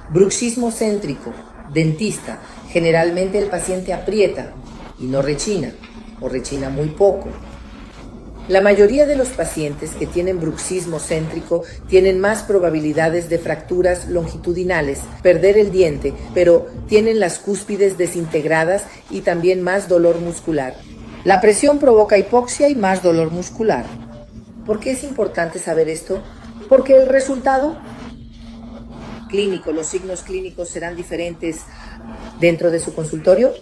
Bruxismo céntrico, dentista. Generalmente el paciente aprieta y no rechina, o rechina muy poco. La mayoría de los pacientes que tienen bruxismo céntrico tienen más probabilidades de fracturas longitudinales, perder el diente, pero tienen las cúspides desintegradas y también más dolor muscular. La presión provoca hipoxia y más dolor muscular. ¿Por qué es importante saber esto? Porque el resultado clínico, los signos clínicos serán diferentes dentro de su consultorio.